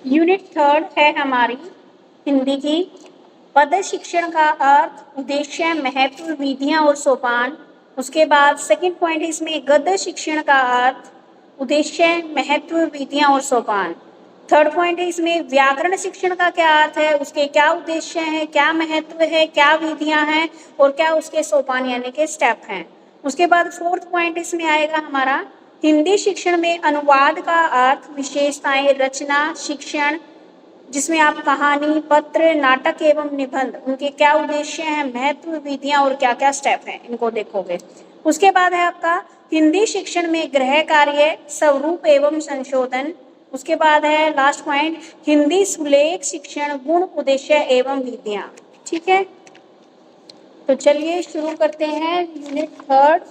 Unit third है हमारी हिंदी की। पद शिक्षण का अर्थ, उद्देश्य, महत्व, विधियां और सोपान। उसके बाद सेकंड पॉइंट है इसमें गद्य शिक्षण का अर्थ, उद्देश्य, महत्व, विधियां और सोपान। थर्ड पॉइंट है इसमें व्याकरण शिक्षण का क्या अर्थ है, उसके क्या उद्देश्य है, क्या महत्व है, क्या विधियां हैं और क्या उसके सोपान यानी के स्टेप हैं। उसके बाद फोर्थ पॉइंट इसमें आएगा हमारा हिंदी शिक्षण में अनुवाद का अर्थ, विशेषताएं, रचना शिक्षण, जिसमें आप कहानी, पत्र, नाटक एवं निबंध, उनके क्या उद्देश्य हैं, महत्व, विधियां और क्या क्या स्टेप हैं, इनको देखोगे। उसके बाद है आपका हिंदी शिक्षण में गृह कार्य, स्वरूप एवं संशोधन। उसके बाद है लास्ट पॉइंट हिंदी सुलेख शिक्षण, गुण, उद्देश्य एवं विधियां। ठीक है, तो चलिए शुरू करते हैं यूनिट थर्ड।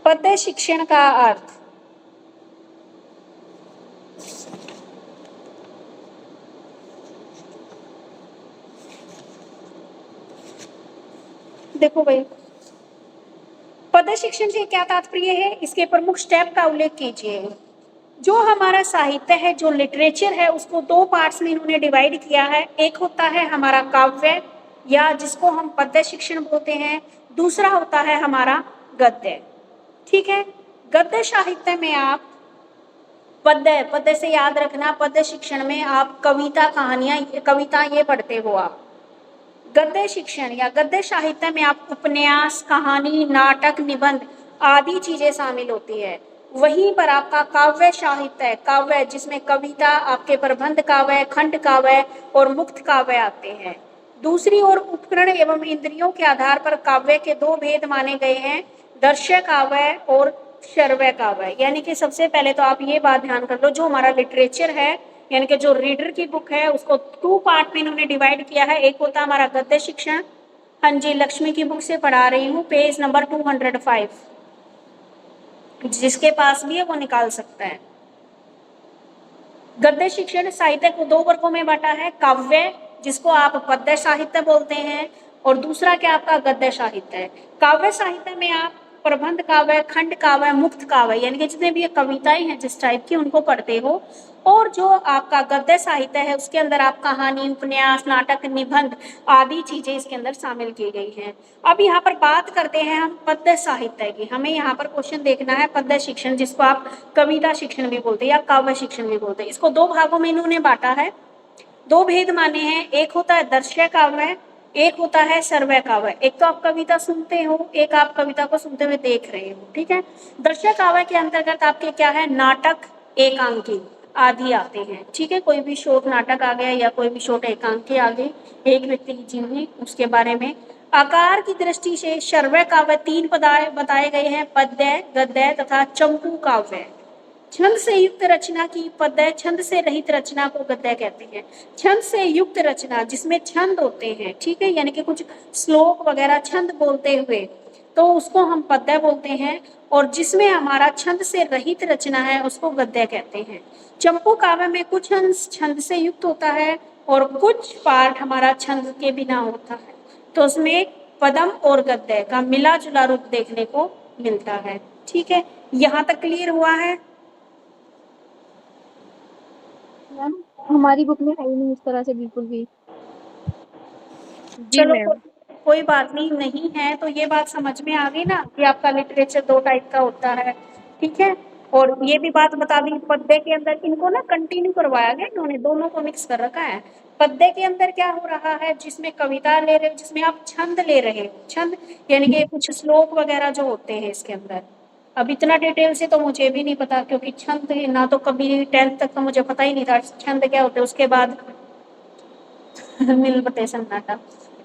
पद शिक्षण का अर्थ। देखो भाई, पद शिक्षण से क्या तात्पर्य है, इसके प्रमुख स्टेप का उल्लेख कीजिए। जो हमारा साहित्य है, जो लिटरेचर है, उसको दो पार्ट्स में इन्होंने डिवाइड किया है। एक होता है हमारा काव्य या जिसको हम पद्य शिक्षण बोलते हैं, दूसरा होता है हमारा गद्य। ठीक है, गद्य साहित्य में आप पद्य, पद्य से याद रखना, पद्य शिक्षण में आप कविता, कहानियां, कविता ये पढ़ते हो आप। गद्य शिक्षण या गद्य साहित्य में आप उपन्यास, कहानी, नाटक, निबंध आदि चीजें शामिल होती है। वहीं पर आपका काव्य साहित्य, काव्य जिसमें कविता, आपके प्रबंध काव्य, खंड काव्य और मुक्त काव्य आते हैं। दूसरी ओर उपकरण एवं इंद्रियों के आधार पर काव्य के दो भेद माने गए हैं, दृश्य काव्य और श्रव्य काव्य। यानी कि सबसे पहले तो आप ये बात ध्यान कर लो, जो हमारा लिटरेचर है यानी कि जो रीडर की बुक है उसको टू पार्ट में इन्होंने डिवाइड किया है। एक होता है हमारा गद्य शिक्षण, हाँ जी, लक्ष्मी की बुक से पढ़ा रही हूँ, पेज नंबर 205, जिसके पास भी है वो निकाल सकता है। गद्य शिक्षण साहित्य को दो वर्गों में बांटा है, काव्य जिसको आप पद्य साहित्य बोलते हैं और दूसरा क्या आपका गद्य साहित्य है। काव्य साहित्य में आप प्रबंध काव्य, खंड काव्य, मुक्त काव्य यानी कि जितने भी ये कविताएं हैं जिस टाइप की उनको पढ़ते हो। और जो आपका गद्य साहित्य है उसके अंदर आप कहानी, उपन्यास, नाटक, निबंध आदि चीजें इसके अंदर शामिल की गई हैं। अब यहाँ पर बात करते हैं हम पद्य साहित्य की। हमें यहाँ पर क्वेश्चन देखना है पद्य शिक्षण, जिसको आप कविता शिक्षण भी बोलते हैं या काव्य शिक्षण भी बोलते हैं। इसको दो भागों में इन्होंने बांटा है, दो भेद माने हैं। एक होता है दृश्य काव्य, एक होता है श्रव्य काव्य। एक तो आप कविता सुनते हो, एक आप कविता को सुनते हुए देख रहे हो। ठीक है, दृश्य काव्य के अंतर्गत आपके क्या है, नाटक, एकांकी आदि आते हैं। ठीक है, कोई भी शॉर्ट नाटक आ गया या कोई भी शॉर्ट एकांकी आ गई, एक व्यक्ति की जीवनी, उसके बारे में। आकार की दृष्टि से श्रव्य काव्य तीन बताए गए हैं, पद्य, गद्य तथा चंपू काव्य। छंद से युक्त रचना की पद्य, छंद से रहित रचना को गद्य कहते हैं। छंद से युक्त रचना जिसमें छंद होते हैं, ठीक है, यानी कि कुछ श्लोक वगैरह छंद बोलते हुए, तो उसको हम पद्य बोलते हैं। और जिसमें हमारा छंद से रहित रचना है उसको गद्य कहते हैं। चंपू काव्य में कुछ अंश छंद से युक्त होता है और कुछ पार्ट हमारा छंद के बिना होता है, तो उसमें पदम और गद्य का मिला जुला रूप देखने को मिलता है। ठीक है, यहाँ तक क्लियर हुआ है? मैम हमारी बुक में है ही नहीं इस तरह से बिल्कुल भी। जी चलो मैम। कोई बात नहीं, नहीं है तो ये बात समझ में आ गई ना कि आपका लिटरेचर दो टाइप का होता है। ठीक है, और ये भी बात बता दी पद्य के अंदर इनको ना कंटिन्यू करवाया गया, इन्होंने दोनों को मिक्स कर रखा है। पद्य के अंदर क्या हो रहा है, जिसमें कविता ले रहे हो, जिसमें आप छंद ले रहे हो, छंद यानी कि कुछ श्लोक वगैरह जो होते हैं इसके अंदर। अब इतना डिटेल से तो मुझे भी नहीं पता, क्योंकि छंद ना तो कभी 10th तक तो मुझे पता ही नहीं था छंद क्या होते हैं। उसके बाद मिलते सन्नाटा।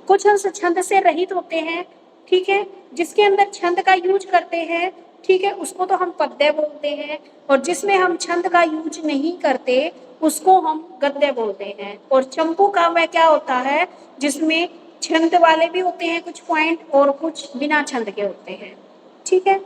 कुछ अंश छंद से रहित होते हैं, ठीक है, जिसके अंदर छंद का यूज करते हैं, ठीक है, उसको तो हम पद्य बोलते हैं। और जिसमें हम छंद का यूज नहीं करते उसको हम गद्य बोलते हैं। और चंपू काव्य क्या होता है, जिसमें छंद वाले भी होते हैं कुछ पॉइंट और कुछ बिना छंद के होते हैं। ठीक है,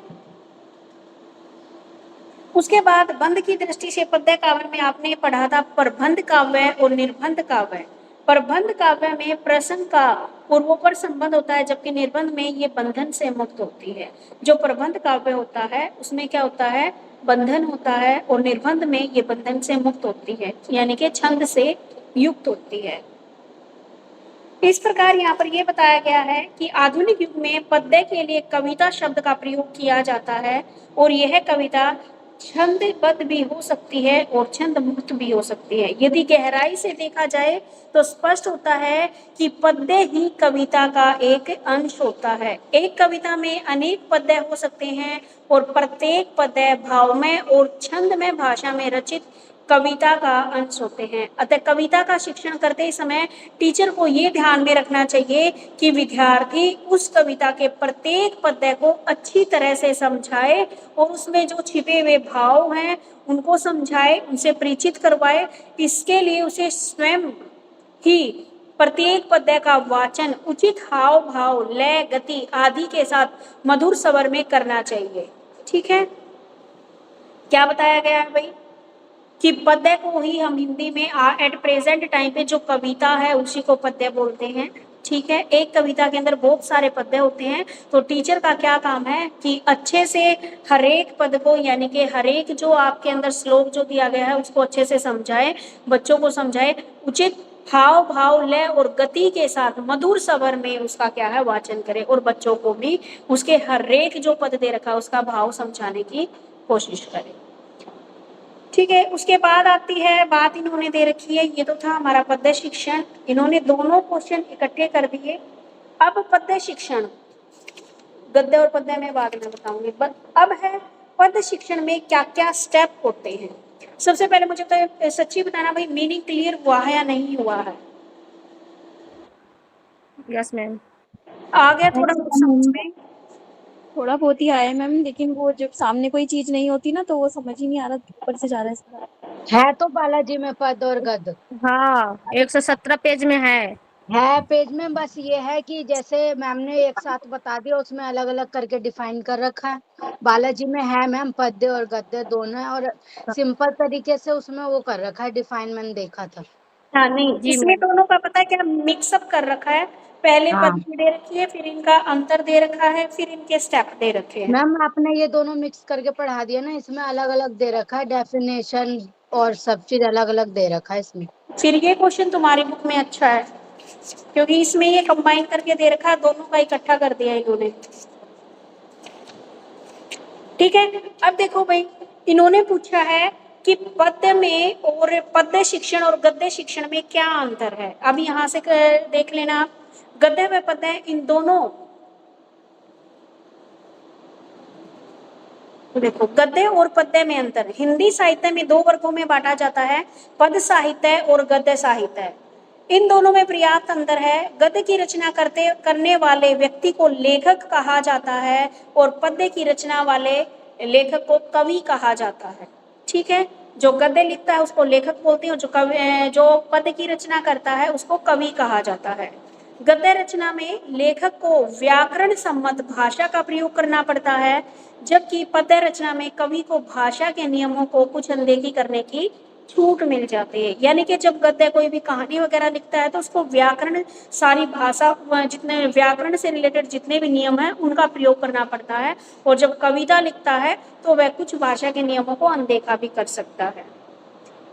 उसके बाद बंध की दृष्टि से पद्य काव्य में आपने पढ़ा था प्रबंध काव्य और निर्बंध काव्य। प्रबंध काव्य में प्रसंग का पूर्वोपर संबंध होता है, जबकि निर्बंध में ये बंधन से मुक्त होती है। जो प्रबंध काव्य होता है उसमें क्या होता है, बंधन होता है, और निर्बंध में ये बंधन से मुक्त होती है, यानी कि छंद से युक्त होती है। इस प्रकार यहाँ पर यह बताया गया है कि आधुनिक युग में पद्य के लिए कविता शब्द का प्रयोग किया जाता है, और यह कविता छंदबद्ध भी हो सकती है और छंद मुक्त भी हो सकती है। यदि गहराई से देखा जाए तो स्पष्ट होता है कि पद्य ही कविता का एक अंश होता है। एक कविता में अनेक पद्य हो सकते हैं, और प्रत्येक पद्य भावमय और छंदमय भाषा में रचित कविता का अंश होते हैं। अतः कविता का शिक्षण करते समय टीचर को ये ध्यान में रखना चाहिए कि विद्यार्थी उस कविता के प्रत्येक पद्य को अच्छी तरह से समझाए, और उसमें जो छिपे हुए भाव हैं उनको समझाए, उनसे परिचित करवाए। इसके लिए उसे स्वयं ही प्रत्येक पद्य का वाचन उचित हाव भाव, लय, गति आदि के साथ मधुर स्वर में करना चाहिए। ठीक है, क्या बताया गया है भाई कि पद्य को ही हम हिंदी में एट प्रेजेंट टाइम पे जो कविता है उसी को पद्य बोलते हैं। ठीक है, एक कविता के अंदर बहुत सारे पद्य होते हैं, तो टीचर का क्या काम है कि अच्छे से हर एक पद को, यानी कि हर एक जो आपके अंदर श्लोक जो दिया गया है उसको अच्छे से समझाए, बच्चों को समझाए, उचित हाव भाव, लय और गति के साथ मधुर स्वर में उसका क्या है वाचन करे, और बच्चों को भी उसके हर एक जो पद दे रखा है उसका भाव समझाने की कोशिश करे। ठीक है, उसके बाद आती है बात, इन्होंने दे रखी है, ये तो था हमारा पद्य शिक्षण, इन्होंने दोनों क्वेश्चन इकट्ठे कर दिए। अब पद्य शिक्षण, गद्य और पद्य में बाद में बताऊंगी। अब है पद्य शिक्षण में क्या क्या स्टेप होते हैं। सबसे पहले मुझे तो सच्ची बताना भाई, मीनिंग क्लियर हुआ है या नहीं हुआ है? Yes ma'am. आ गया थोड़ा बहुत समझ में? थोड़ा बहुत ही आया है मैम, लेकिन वो जब सामने कोई चीज नहीं होती ना तो वो समझ ही नहीं आ रहा, ऊपर से जा रहा है सारा। है तो बालाजी में पद और गद हाँ, 117 पेज में है। पेज में। बस ये है कि जैसे मैम ने एक साथ बता दिया, उसमें अलग अलग करके डिफाइन कर रखा है। बालाजी में है मैम पद्य और गद्य दोनों है, और सिंपल तरीके से उसमें वो कर रखा है डिफाइन, मैंने देखा था। हाँ नहीं, जी इसमें मैम। दोनों का पता है क्या मिक्सअप कर रखा है, पहले हाँ पद्य दे रखी है, फिर इनका अंतर दे रखा है, फिर इनके स्टेप दे रखे हैं। मैम, आपने ये दोनों मिक्स करके पढ़ा दिया ना, इसमें अलग अलग दे रखा है डेफिनेशन, और सब चीज अलग अलग दे रखा है इसमें। फिर ये क्वेश्चन तुम्हारी बुक में अच्छा है, क्योंकि इसमें ये कंबाइन करके दे रखा है, दोनों का इकट्ठा कर दिया इन्होंने। ठीक है, अब देखो भाई, इन्होंने पूछा है कि पद्य में और पद्य शिक्षण और गद्य शिक्षण में क्या अंतर है। अब यहाँ से देख लेना आप, गद्य व पद्य इन दोनों, देखो गद्य और पद्य में अंतर। हिंदी साहित्य में दो वर्गों में बांटा जाता है, पद साहित्य और गद्य साहित्य। इन दोनों में पर्याप्त अंतर है। गद्य की रचना करने वाले व्यक्ति को लेखक कहा जाता है, और पद्य की रचना वाले लेखक को कवि कहा जाता है। ठीक है, जो गद्य लिखता है उसको लेखक बोलते हैं, और जो पद्य की रचना करता है उसको कवि कहा जाता है। गद्य रचना में लेखक को व्याकरण सम्मत भाषा का प्रयोग करना पड़ता है, जबकि पद्य रचना में कवि को भाषा के नियमों को कुछ अनदेखी करने की छूट मिल जाती है। यानी कि जब गद्य कोई भी कहानी वगैरह लिखता है तो उसको व्याकरण, सारी भाषा, जितने व्याकरण से रिलेटेड जितने भी नियम हैं उनका प्रयोग करना पड़ता है, और जब कविता लिखता है तो वह कुछ भाषा के नियमों को अनदेखा भी कर सकता है।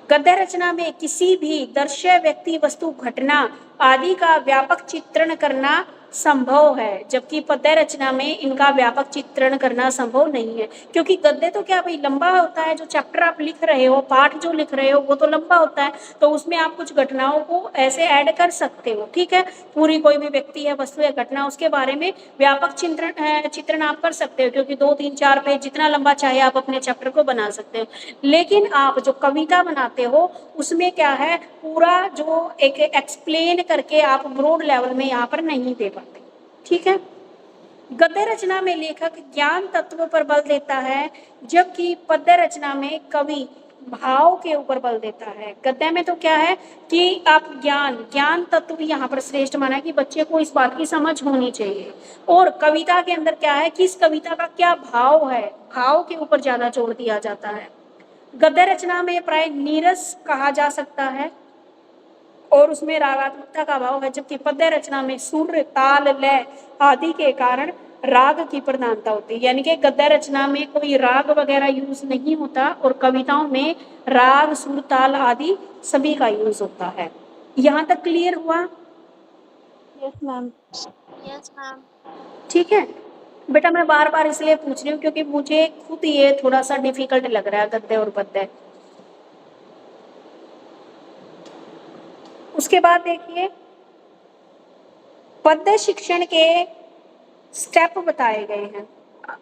गद्य रचना में किसी भी दृश्य, व्यक्ति, वस्तु, घटना आदि का व्यापक चित्रण करना संभव है, जबकि पद्य रचना में इनका व्यापक चित्रण करना संभव नहीं है। क्योंकि गद्य तो क्या भाई लंबा होता है, जो चैप्टर आप लिख रहे हो, पाठ जो लिख रहे हो वो तो लंबा होता है, तो उसमें आप कुछ घटनाओं को ऐसे ऐड कर सकते हो। ठीक है, पूरी कोई भी व्यक्ति है, वस्तु है, घटना, उसके बारे में व्यापक चित्रण आप कर सकते हो, क्योंकि 2, 3, 4 पेज जितना लंबा चाहे आप अपने चैप्टर को बना सकते हो। लेकिन आप जो कविता बनाते हो उसमें क्या है, पूरा जो एक एक्सप्लेन करके आप ब्रॉड लेवल में यहाँ पर नहीं दे पाते। ठीक है, गद्य रचना में लेखक ज्ञान तत्व पर बल देता है, जबकि पद्य रचना में कवि भाव के ऊपर बल देता है। गद्य में तो क्या है कि आप ज्ञान तत्व यहाँ पर श्रेष्ठ माना है कि बच्चे को इस बात की समझ होनी चाहिए, और कविता के अंदर क्या है कि इस कविता का क्या भाव है, भाव के ऊपर ज्यादा जोर दिया जाता है। गद्य रचना में प्राय नीरस कहा जा सकता है, और उसमें रागात्मकता का अभाव है, जबकि पद्य रचना में सुर, ताल, लय आदि के कारण राग की प्रधानता होती है। यानी कि गद्य रचना में कोई राग वगैरह यूज नहीं होता और कविताओं में राग, सुर, ताल आदि सभी का यूज होता है। यहाँ तक क्लियर हुआ? Yes ma'am. Yes ma'am. ठीक है बेटा, मैं बार बार इसलिए पूछ रही हूँ क्योंकि मुझे खुद ये थोड़ा सा डिफिकल्ट लग रहा है गद्य और पद्य। उसके बाद देखिए पद्य शिक्षण के स्टेप बताए गए हैं।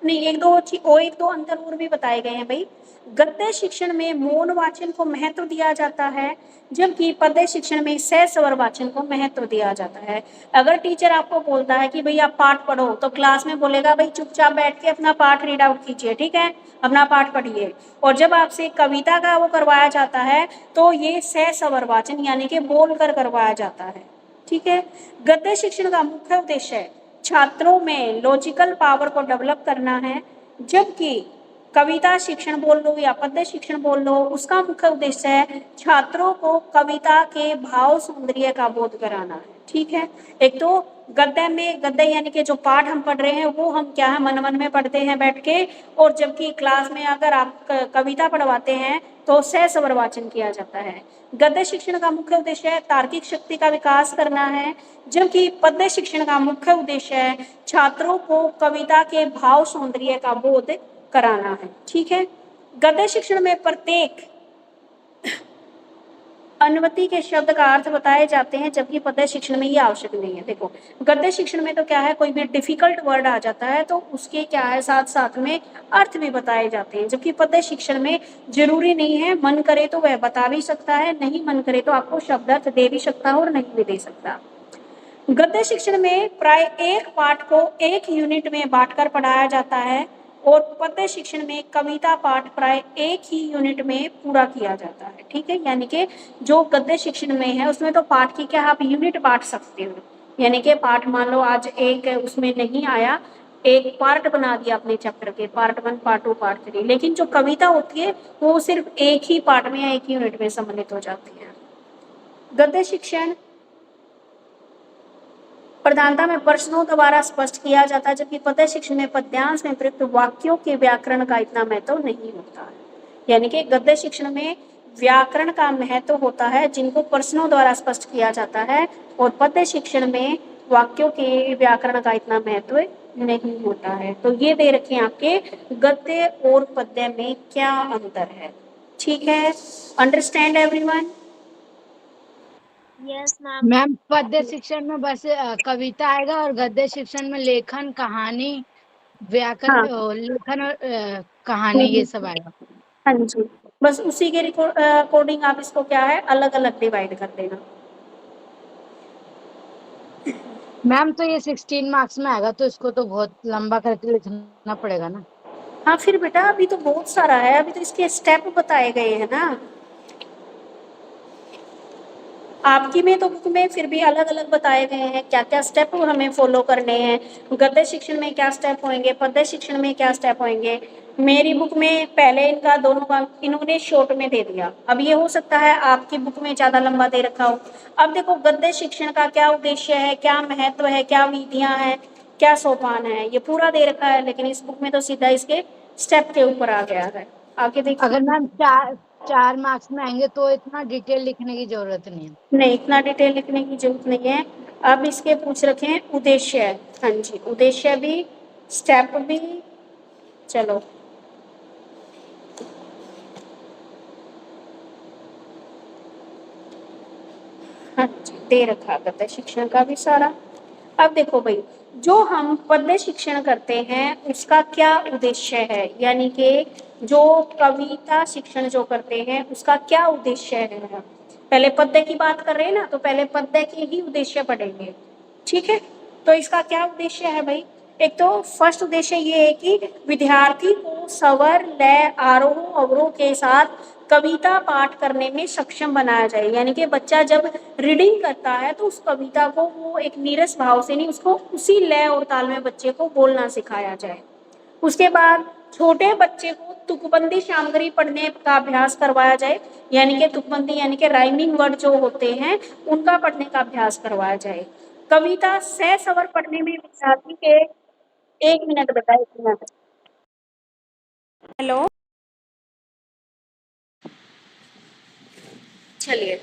नहीं, एक दो अंतर और भी बताए गए हैं भाई। गद्य शिक्षण में मौन वाचन को महत्व दिया जाता है, जबकि पद्य शिक्षण में सस्वर वाचन को महत्व दिया जाता है। अगर टीचर आपको बोलता है कि भाई आप पाठ पढ़ो, तो क्लास में बोलेगा भाई चुपचाप बैठ के अपना पाठ रीड आउट कीजिए, ठीक है, अपना पाठ पढ़िए। और जब आपसे कविता का वो करवाया जाता है तो ये सस्वर वाचन यानी कि बोल कर करवाया जाता है, ठीक है। गद्य शिक्षण का मुख्य उद्देश्य छात्रों में लॉजिकल पावर को डेवलप करना है, जबकि कविता शिक्षण बोल लो या पद्य शिक्षण बोल लो, उसका मुख्य उद्देश्य है छात्रों को कविता के भाव सौंदर्य का बोध कराना है, ठीक है। एक तो गद्य यानी कि जो पाठ हम पढ़ रहे हैं वो हम क्या है मन में पढ़ते हैं बैठ के, और जबकि क्लास में अगर आप कविता पढ़वाते हैं तो सस्वर वाचन किया जाता है। गद्य शिक्षण का मुख्य उद्देश्य है तार्किक शक्ति का विकास करना है, जबकि पद्य शिक्षण का मुख्य उद्देश्य है छात्रों को कविता के भाव सौंदर्य का बोध कराना है, ठीक है। गद्य शिक्षण में प्रत्येक अनुवृत्ति के शब्द का अर्थ बताए जाते हैं, जबकि पद्य शिक्षण में ये आवश्यक नहीं है। देखो गद्य शिक्षण में तो क्या है, कोई भी डिफिकल्ट वर्ड आ जाता है तो उसके क्या है साथ साथ में अर्थ भी बताए जाते हैं, जबकि पद्य शिक्षण में जरूरी नहीं है, मन करे तो वह बता भी सकता है, नहीं मन करे तो आपको शब्द अर्थ दे भी सकता है और नहीं भी दे सकता। गद्य शिक्षण में प्राय एक पाठ को एक यूनिट में बांटकर पढ़ाया जाता है और पद्य शिक्षण में कविता पाठ प्राय एक ही यूनिट में पूरा किया जाता है, ठीक है। यानी कि जो गद्य शिक्षण में है उसमें तो पाठ की क्या आप यूनिट बांट सकते हो, यानी कि पाठ मान लो आज एक उसमें नहीं आया, एक पार्ट बना दिया अपने चैप्टर के, पार्ट 1, पार्ट 2, पार्ट 3, लेकिन जो कविता होती है वो सिर्फ एक ही पार्ट में या एक ही यूनिट में सम्मिलित हो जाती है। गद्य शिक्षण प्रधानता में प्रश्नों द्वारा स्पष्ट किया जाता है, जबकि पद्य शिक्षण में पद्यांश में प्रयुक्त वाक्यों के व्याकरण का इतना महत्व नहीं होता है। यानी कि गद्य शिक्षण में व्याकरण का महत्व होता है जिनको प्रश्नों द्वारा स्पष्ट किया जाता है, और पद्य शिक्षण में वाक्यों के व्याकरण का इतना महत्व नहीं होता है। तो ये दे रखे हैं आपके गद्य और पद्य में क्या अंतर है, ठीक है। Understand everyone? Yes ma'am. Ma'am पद्य शिक्षण में बस कविता आएगा और गद्य शिक्षण में लेखन, कहानी, व्याकरण, लेखन और कहानी ये सब आएगा। हाँ जी, बस उसी के अकॉर्डिंग आप इसको क्या है अलग अलग डिवाइड कर देना। मैम तो ये 16 मार्क्स में आएगा, तो इसको तो बहुत लंबा करके लिखना पड़ेगा ना। हाँ फिर बेटा अभी तो बहुत सारा है, अभी तो इसके स्टेप बताए गए हैं ना। आपकी में तो बुक में फिर भी अलग अलग बताए गए हैं क्या क्या स्टेप हमें फॉलो करने हैं। गद्य शिक्षण में क्या स्टेप होंगे, पद्य शिक्षण में क्या स्टेप होंगे। मेरी बुक में पहले इनका दोनों का इन्होंने शॉर्ट में दे दिया, अब ये हो सकता है आपकी बुक में ज्यादा लंबा दे रखा हो। अब देखो गद्य शिक्षण का क्या उद्देश्य है, क्या महत्व है, क्या विधियां हैं, क्या सोपान है, ये पूरा दे रखा है, लेकिन इस बुक में तो सीधा इसके स्टेप के ऊपर आ गया है। आगे देखिए। अगर मैम 4 मार्क्स में आएंगे तो इतना डिटेल लिखने की जरूरत नहीं है। नहीं, इतना डिटेल लिखने की जरूरत नहीं है। अब इसके पूछ रखे हैं उद्देश्य, हाँ जी, उद्देश्य भी स्टेप भी। चलो हाँ जी, दे रखा गद्य शिक्षण का भी सारा। अब देखो भाई, जो हम पद्य शिक्षण करते हैं उसका क्या उद्देश्य है, यानी कि जो कविता शिक्षण जो करते हैं उसका क्या उद्देश्य है। पहले पद्य की बात कर रहे हैं ना, तो पहले पद्य के ही उद्देश्य पढ़ेंगे, ठीक है। तो इसका क्या उद्देश्य है भाई, एक तो फर्स्ट उद्देश्य ये है कि विद्यार्थी को स्वर, लय, आरोह अवरोह के साथ कविता पाठ करने में सक्षम बनाया जाए। यानी कि बच्चा जब रीडिंग करता है तो उस कविता को वो एक नीरस भाव से नहीं, उसको उसी लय और ताल में बच्चे को बोलना सिखाया जाए। उसके बाद छोटे बच्चे को तुकबंदी सामग्री पढ़ने का अभ्यास करवाया जाए, यानी कि तुकबंदी यानी कि राइमिंग वर्ड जो होते हैं उनका पढ़ने का अभ्यास करवाया जाए। कविता सह स्वर पढ़ने में विद्यार्थी के 1 मिनट बेटा 1 मिनट। हेलो, चलिए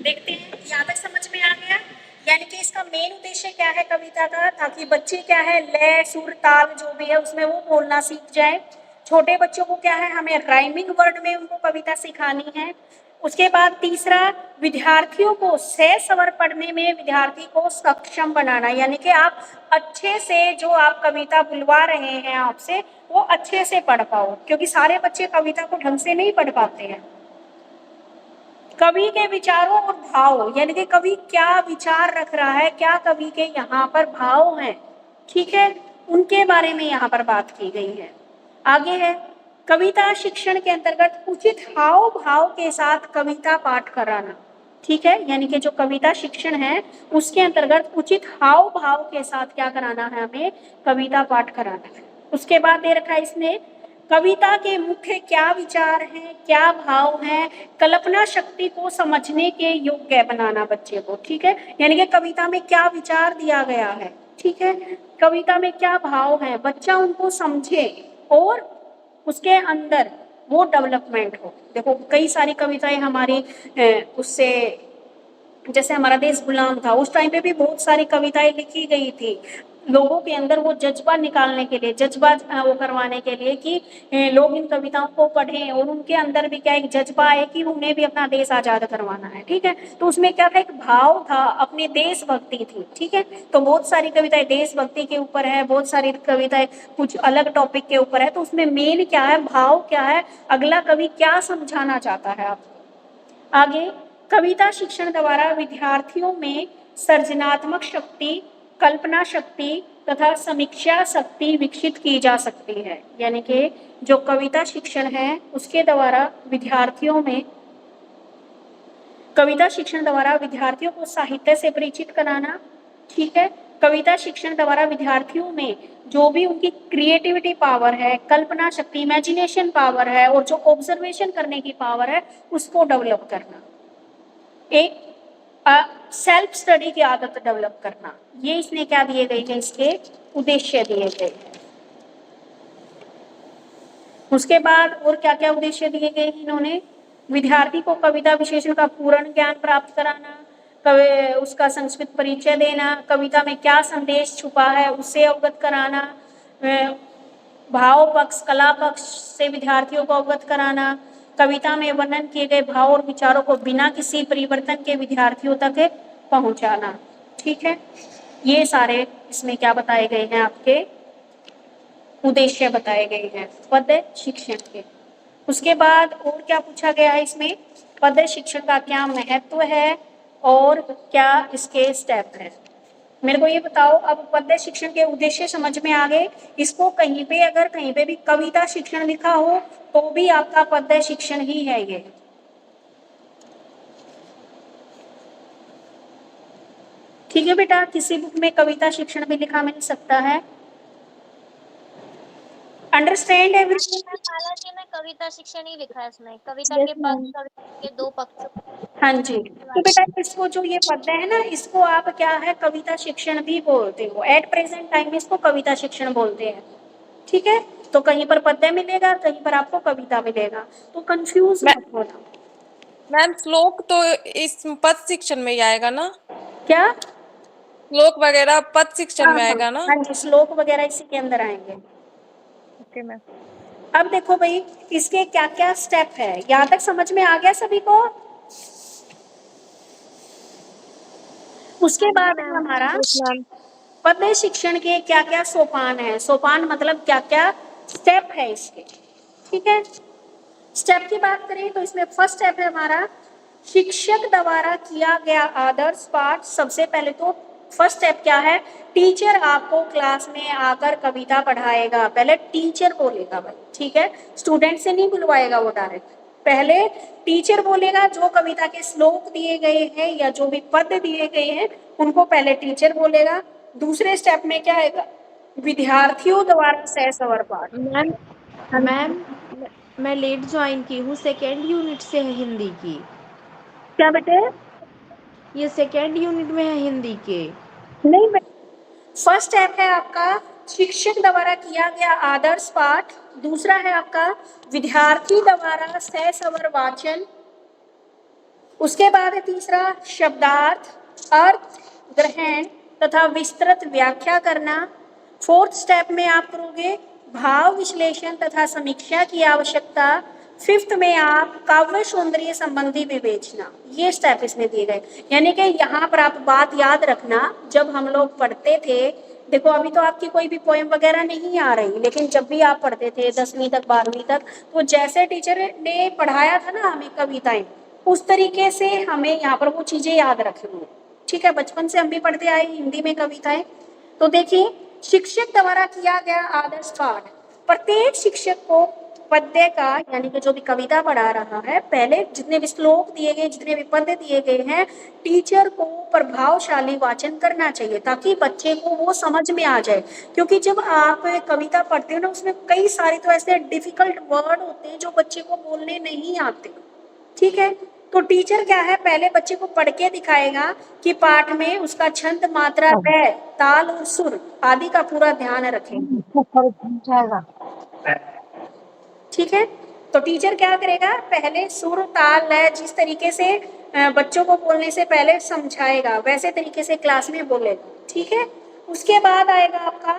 देखते हैं यहाँ तक समझ में आ गया। यानी कि इसका मेन उद्देश्य क्या है कविता का, ताकि बच्चे क्या है लय सुर ताल जो भी है उसमें वो बोलना सीख जाए। छोटे बच्चों को क्या है हमें राइमिंग वर्ड में उनको कविता सिखानी है। उसके बाद तीसरा, विद्यार्थियों को सह स्वर पढ़ने में विद्यार्थी को सक्षम बनाना, यानी कि आप अच्छे से जो आप कविता बुलवा रहे हैं आपसे वो अच्छे से पढ़ पाओ, क्योंकि सारे बच्चे कविता को ढंग से नहीं पढ़ पाते हैं। कवि के विचारों और भाव, यानी कि कवि क्या विचार रख रहा है, क्या कवि के यहाँ पर भाव हैं, ठीक है, उनके बारे में यहाँ पर बात की गई है। आगे है कविता शिक्षण के अंतर्गत उचित हाव भाव के साथ कविता पाठ कराना, ठीक है, यानी कि जो कविता शिक्षण है उसके अंतर्गत उचित हाव भाव के साथ क्या कराना है, हमें कविता पाठ कराना है। उसके बाद दे रखा है इसने कविता के मुख्य क्या विचार हैं, क्या भाव हैं, कल्पना शक्ति को समझने के योग्य बनाना बच्चे को, ठीक है, यानी कि कविता में क्या विचार दिया गया है, ठीक है, कविता में क्या भाव है, बच्चा उनको समझे और उसके अंदर वो डेवलपमेंट हो। देखो कई सारी कविताएं हमारी उससे, जैसे हमारा देश गुलाम था उस टाइम पे भी बहुत सारी कविताएं लिखी गई थी लोगों के अंदर वो जज्बा निकालने के लिए, जज्बा वो करवाने के लिए कि लोग इन कविताओं को पढ़ें और उनके अंदर भी क्या एक जज्बा है कि उन्हें भी अपना देश आजाद करवाना है, ठीक है। तो उसमें क्या था, एक भाव था, अपनी देशभक्ति थी, ठीक है। तो बहुत सारी कविताएं देशभक्ति के ऊपर है, बहुत सारी कविताएं कुछ अलग टॉपिक के ऊपर है। तो उसमें मेन क्या है, भाव क्या है, अगला कवि क्या समझाना चाहता है आपको। आगे कविता शिक्षण द्वारा विद्यार्थियों में सृजनात्मक शक्ति, कल्पना शक्ति तथा समीक्षा शक्ति विकसित की जा सकती है। यानी कि जो कविता शिक्षण है उसके द्वारा विद्यार्थियों में, कविता शिक्षण द्वारा विद्यार्थियों को साहित्य से परिचित कराना, ठीक है, कविता शिक्षण द्वारा विद्यार्थियों में जो भी उनकी क्रिएटिविटी पावर है, कल्पना शक्ति, इमेजिनेशन पावर है और जो ऑब्जर्वेशन करने की पावर है उसको डेवलप करना, एक सेल्फ स्टडी की आदत डेवलप करना, ये इसने क्या दिए गए हैं, इसके उद्देश्य दिए गए हैं। उसके बाद और क्या क्या उद्देश्य दिए गए हैं इन्होंने, विद्यार्थी को कविता विशेषण का पूर्ण ज्ञान प्राप्त कराना, उसका संस्कृत परिचय देना, कविता में क्या संदेश छुपा है उससे अवगत कराना, भाव पक्ष कला पक्ष से विद्यार्थियों को अवगत कराना, कविता में वर्णन किए गए भाव और विचारों को बिना किसी परिवर्तन के विद्यार्थियों तक पहुंचाना, ठीक है। ये सारे इसमें क्या बताए गए हैं, आपके उद्देश्य बताए गए हैं पद्य शिक्षण के। उसके बाद और क्या पूछा गया है इसमें, पद्य शिक्षण का क्या महत्व है और क्या इसके स्टेप है। मेरे को ये बताओ, अब पद्य शिक्षण के उद्देश्य समझ में आ गए। इसको कहीं पे अगर कहीं पे भी कविता शिक्षण लिखा हो तो भी आपका पद्य शिक्षण ही है ये, ठीक है बेटा। किसी बुक में कविता शिक्षण भी लिखा मिल सकता है। Understand everything. बालाजी में कविता शिक्षण ही लिखा है इसमें, कविता Yes, के ma'am. पक्ष, कविता के दो पक्ष। हाँ जी, तो बेटा इसको जो ये पद्य है ना, इसको आप क्या है कविता शिक्षण भी बोलते हो। एट प्रेजेंट टाइम में इसको कविता शिक्षण बोलते हैं, ठीक है। तो कहीं पर पद्य मिलेगा, कहीं पर आपको कविता मिलेगा, तो कंफ्यूज मत होना। मैम श्लोक तो इस पद शिक्षण में ही आएगा ना, क्या श्लोक वगैरह पद शिक्षण में आएगा ना। हाँ जी, श्लोक वगैरह इसी के अंदर आएंगे। Okay ma'am. अब देखो भाई, इसके क्या क्या स्टेप है, यहाँ तक समझ में आ गया सभी को। उसके बाद है हमारा पद्य शिक्षण के क्या क्या सोपान है। सोपान मतलब क्या क्या स्टेप है इसके, ठीक है। स्टेप की बात करें तो इसमें फर्स्ट स्टेप है हमारा शिक्षक द्वारा किया गया आदर्श पाठ। सबसे पहले तो फर्स्ट स्टेप क्या है, टीचर आपको क्लास में आकर कविता पढ़ाएगा। पहले टीचर बोलेगा भाई, ठीक है, स्टूडेंट से नहीं बुलवाएगा वो डायरेक्ट। पहले टीचर बोलेगा, जो कविता के श्लोक दिए गए हैं या जो भी पद दिए गए हैं उनको पहले टीचर बोलेगा। दूसरे स्टेप में क्या आएगा, विद्यार्थियों द्वारा सहसवर पाठ। मैम मैम मैं लेट ज्वाइन की हूँ, सेकेंड यूनिट से है हिंदी की। क्या बेटे? ये सेकेंड यूनिट में है हिंदी के। नहीं बेटे, फर्स्ट स्टेप है आपका शिक्षक द्वारा किया गया आदर्श पाठ, दूसरा है आपका विद्यार्थी द्वारा सहसवर वाचन, उसके बाद है तीसरा शब्दार्थ, अर्थ ग्रहण तथा विस्तृत व्याख्या करना। फोर्थ स्टेप में आप करोगे भाव विश्लेषण तथा समीक्षा की आवश्यकता। फिफ्थ में आप काव्य सौंदर्य संबंधी विवेचना। ये स्टेप इसमें दिए गए, यानी कि यहाँ पर आप बात याद रखना, जब हम लोग पढ़ते थे, देखो अभी तो आपकी कोई भी पोएम वगैरह नहीं आ रही, लेकिन जब भी आप पढ़ते थे 10वीं तक 12वीं तक, तो जैसे टीचर ने पढ़ाया था ना हमें कविताएं, उस तरीके से हमें यहाँ पर वो चीजें याद रखनी है। ठीक है, बचपन से हम भी पढ़ते आए हिंदी में कविताएं। तो देखिए, शिक्षक द्वारा किया गया आदर्श पाठ, प्रत्येक शिक्षक को पद्य का, यानी कि जो भी कविता पढ़ा रहा है, पहले जितने भी श्लोक दिए गए, जितने भी पद्य दिए गए हैं, टीचर को प्रभावशाली वाचन करना चाहिए ताकि बच्चे को वो समझ में आ जाए। क्योंकि जब आप कविता पढ़ते हो ना, उसमें कई सारे तो ऐसे डिफिकल्ट वर्ड होते हैं जो बच्चे को बोलने नहीं आते। ठीक है, तो टीचर क्या है, पहले बच्चे को पढ़ के दिखाएगा कि पाठ में उसका छंद, मात्रा, लय, ताल और सुर आदि का पूरा ध्यान रखेगा। ठीक है, तो टीचर क्या करेगा, पहले सुर, ताल, लय जिस तरीके से बच्चों को बोलने से पहले समझाएगा, वैसे तरीके से क्लास में बोलेगा। ठीक है, उसके बाद आएगा आपका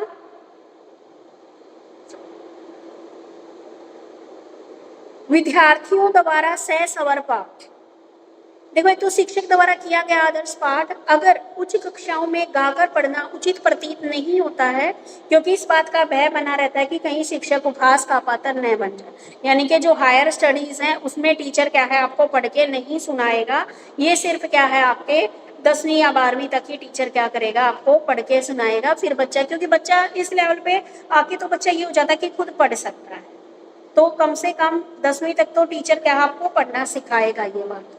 विद्यार्थियों द्वारा सहसवर पाठ। देखो, एक तो शिक्षक द्वारा किया गया आदर्श पाठ अगर उच्च कक्षाओं में गाकर पढ़ना उचित प्रतीत नहीं होता है, क्योंकि इस बात का भय बना रहता है कि कहीं शिक्षक उपहास का पात्र न बन जाए। यानी कि जो हायर स्टडीज हैं उसमें टीचर क्या है, आपको पढ़ के नहीं सुनाएगा। ये सिर्फ क्या है, आपके 10वीं या 12वीं तक ही टीचर क्या करेगा, आपको पढ़ के सुनाएगा। फिर बच्चा, क्योंकि बच्चा इस लेवल पे आके तो बच्चा ये हो जाता है कि खुद पढ़ सकता है, तो कम से कम 10वीं तक तो टीचर क्या आपको पढ़ना सिखाएगा। ये बात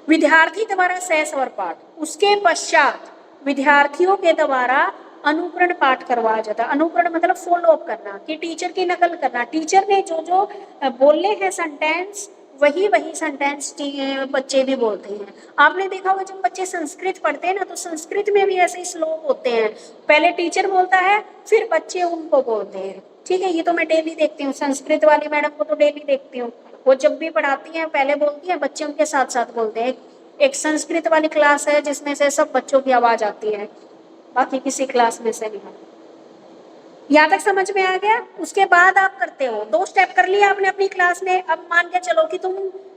विद्यार्थी द्वारा सहस्वर पाठ, उसके पश्चात विद्यार्थियों के द्वारा अनुकरण पाठ करवाया जाता है। अनुकरण मतलब फॉलो अप करना, कि टीचर की नकल करना। टीचर ने जो जो बोले हैं सेंटेंस, वही वही सेंटेंस बच्चे भी बोलते हैं। आपने देखा होगा जब बच्चे संस्कृत पढ़ते हैं ना, तो संस्कृत में भी ऐसे श्लोक होते हैं, पहले टीचर बोलता है फिर बच्चे उनको बोलते हैं। ठीक है, ये तो मैं डेली देखती हूँ, संस्कृत वाली मैडम को तो डेली देखती हूँ, वो जब भी पढ़ाती हैं पहले बोलती हैं, बच्चे उनके साथ साथ बोलते हैं। एक संस्कृत वाली क्लास है जिसमें से सब बच्चों की आवाज आती है, बाकी किसी क्लास में से नहीं। यहाँ तक समझ में आ गया? उसके बाद आप करते हो, 2 स्टेप कर लिया आपने अपनी क्लास में। अब मान के चलो कि तुम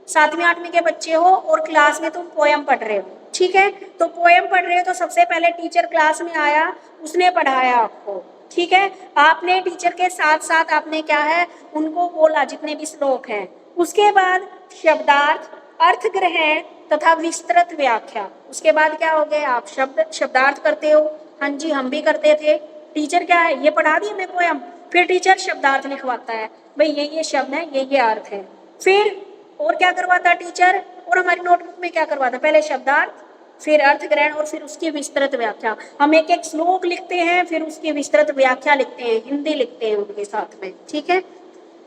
7वीं 8वीं के बच्चे हो और क्लास में तुम पोएम पढ़ रहे हो। ठीक है, तो पोएम पढ़ रहे हो तो सबसे पहले टीचर क्लास में आया, उसने पढ़ाया आपको। ठीक है, आपने टीचर के साथ साथ आपने क्या है, उनको बोला जितने भी श्लोक हैं। उसके बाद शब्दार्थ, अर्थ ग्रहण तथा विस्तृत व्याख्या। उसके बाद क्या हो गए, आप शब्दार्थ करते हो। हाँ जी, हम भी करते थे। टीचर क्या है, ये पढ़ा दिया मैं पोएम, फिर टीचर शब्दार्थ लिखवाता है, भाई ये शब्द है, ये अर्थ है। फिर और क्या करवाता टीचर, और हमारी नोटबुक में क्या करवाता, पहले शब्दार्थ, फिर अर्थ ग्रहण और फिर उसकी विस्तृत व्याख्या। हम एक एक श्लोक लिखते हैं, फिर उसकी विस्तृत व्याख्या लिखते हैं, हिंदी लिखते हैं उनके साथ में। ठीक है,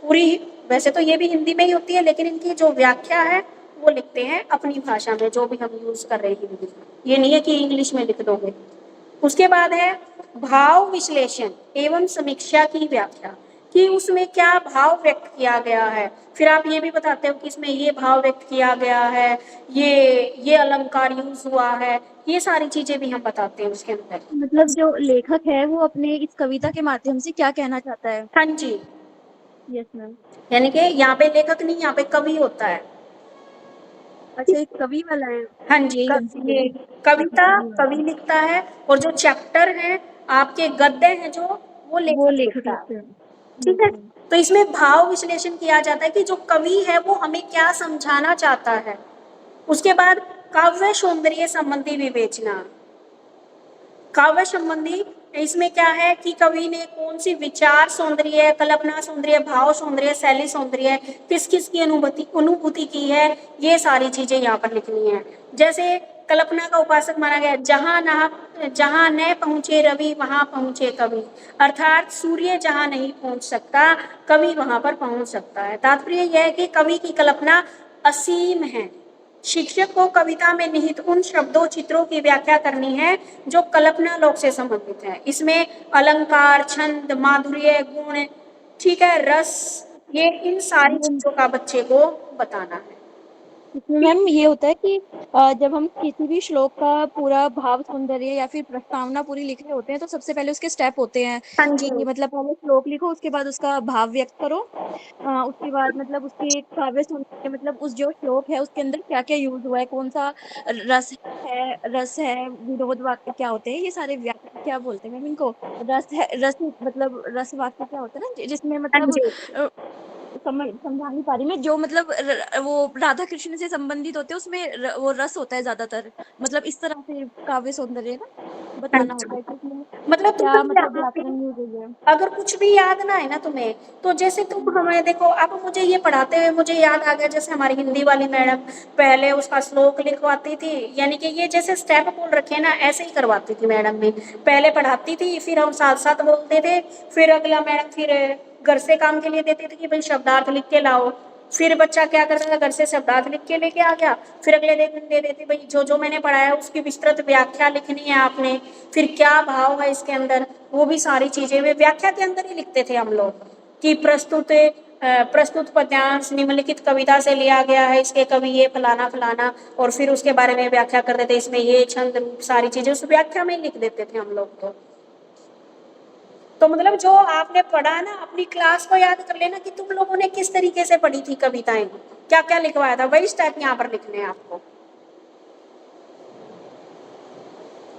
पूरी, वैसे तो ये भी हिंदी में ही होती है, लेकिन इनकी जो व्याख्या है वो लिखते हैं अपनी भाषा में, जो भी हम यूज कर रहे हैं हिंदी। ये नहीं है कि इंग्लिश में लिख दोगे। उसके बाद है भाव विश्लेषण एवं समीक्षा की व्याख्या, कि उसमें क्या भाव व्यक्त किया गया है। फिर आप ये भी बताते हो कि इसमें ये भाव व्यक्त किया गया है, ये अलंकार यूज हुआ है, ये सारी चीजें भी हम बताते हैं उसके अंदर। मतलब जो लेखक है वो अपने इस कविता के माध्यम से क्या कहना चाहता है। हाँ जी, यस मैम। यानी कि यहाँ पे लेखक नहीं, यहाँ पे कवि होता है। अच्छा, एक कवि वाला है। हाँ जी, ये कविता कवि लिखता है, और जो चैप्टर है आपके गद्य हैं जो वो लेखक लिखता है। ठीक है, तो इसमें भाव विश्लेषण किया जाता है कि जो कवि है वो हमें क्या समझाना चाहता है। उसके बाद काव्य सौंदर्य संबंधी विवेचना। काव्य संबंधी इसमें क्या है कि कवि ने कौन सी विचार सौंदर्य, कल्पना सौंदर्य, भाव सौंदर्य, शैली सौंदर्य, किस किस की अनुभूति की है, ये सारी चीजें यहाँ पर लिखनी है। जैसे कल्पना का उपासक माना गया। जहां न पहुंचे रवि वहां पहुंचे कवि, अर्थात सूर्य जहां नहीं पहुंच सकता कवि वहां पर पहुंच सकता है। तात्पर्य यह है कि कवि की कल्पना असीम है। शिक्षक को कविता में निहित उन शब्दों चित्रों की व्याख्या करनी है जो कल्पना लोक से संबंधित है। इसमें अलंकार, छंद, माधुर्य, गुण, ठीक है, रस, ये इन सारी चीजों का बच्चे को बताना है। इसमें मैम ये होता है कि जब हम किसी भी श्लोक का पूरा भाव सौंदर्य या फिर प्रस्तावना पूरी लिख रहे होते हैं तो सबसे पहले उसके स्टेप होते हैं हाँ जी, कि मतलब पहले श्लोक लिखो, उसके बाद उसका भाव व्यक्त करो, उसके बाद मतलब उसकी काव्य सौंदर्य, मतलब उस जो श्लोक है उसके अंदर क्या क्या यूज हुआ है, कौन सा रस है विनोद वाक्य क्या होते हैं, ये सारे व्याख्या क्या बोलते हैं मैम इनको, रस है, रस मतलब रस वाक्य क्या होता है ना, जिसमें हाँ मतलब जी। समझा नहीं पा रही मैं, जो मतलब वो राधा कृष्ण से संबंधित होते हैं उसमें वो रस होता है ज्यादातर, मतलब इस तरह से काव्य सौंदर्य ना बताना होता है कि इसमें मतलब क्या तुम्हें मतलब यहाँ पे व्याकरण यूज हुई है। अगर कुछ भी याद ना है ना तुम्हें, तो जैसे तुम हमें देखो, अब मुझे ये पढ़ाते हुए मुझे याद आ गया, जैसे हमारी हिंदी वाली मैडम पहले उसका श्लोक लिखवाती थी, यानी कि ये जैसे स्टेप बोल रखे हैं ना, ऐसे ही करवाती थी मैडम भी। पहले पढ़ाती थी, फिर हम साथ साथ बोलते थे, फिर अगला मैडम फिर घर से काम के लिए देते थे कि भाई शब्दार्थ लिख के लाओ। फिर बच्चा क्या करता था, घर से शब्दार्थ लिख के लेके आ गया, फिर अगले दिन दे देते भाई जो जो मैंने पढ़ाया उसकी विस्तृत व्याख्या लिखनी है आपने, फिर क्या भाव है इसके अंदर, वो भी सारी चीजें वे व्याख्या के अंदर ही लिखते थे हम लोग कि प्रस्तुत पद्यांश निम्नलिखित कविता से लिया गया है, इसके कवि ये फलाना फलाना, और फिर उसके बारे में व्याख्या कर देते, इसमें ये छंद रूप सारी चीजें उस व्याख्या में लिख देते थे हम लोग। तो मतलब जो आपने पढ़ा ना, अपनी क्लास को याद कर लेना कि तुम लोगों ने किस तरीके से पढ़ी थी कविताएं, क्या क्या लिखवाया था, वही स्टेप यहाँ पर लिखने हैं आपको।